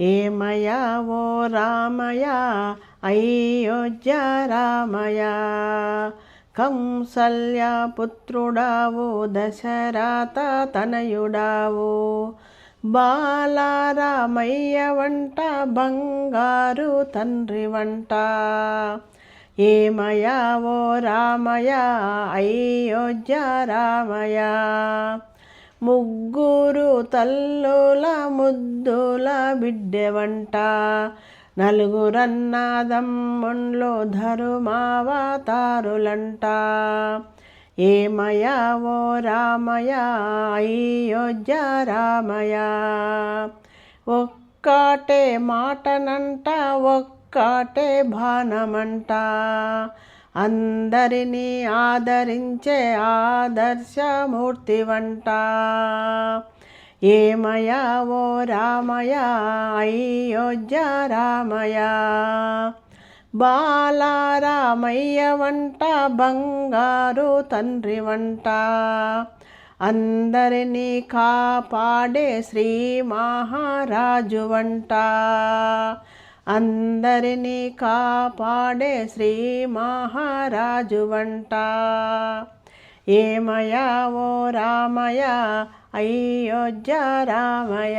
ఏమయా ఓ రామయ అయోధ్య రామయ, కంసల్య పుత్రుడావు దశరథ తనయుడావు, బాలరామయ్య వంట బంగారు తండ్రి వంట. ఏమయా ఓ రామయ అయోధ్య రామయ, ముగ్గురు తల్లుల ముద్దుల బిడ్డెవంట, నలుగురన్నదమ్ముండ్లు ధర్మావతారులంట. ఏమయా ఓ రామయ అయోధ్య రామయ, ఒక్కటే మాటనంట ఒక్కటే బాణమంట, అందరినీ ఆదరించే ఆదర్శమూర్తి వంట. ఏమయా ఓ రామయ అయోధ్య రామయ, బాలరామయ్య వంట బంగారు తండ్రి వంట, అందరినీ కాపాడే శ్రీ మహారాజు వంట, అందరినీ కాపాడే శ్రీ మహారాజు వంట. ఏమయా ఓ రామయ అయోధ్య రామయ.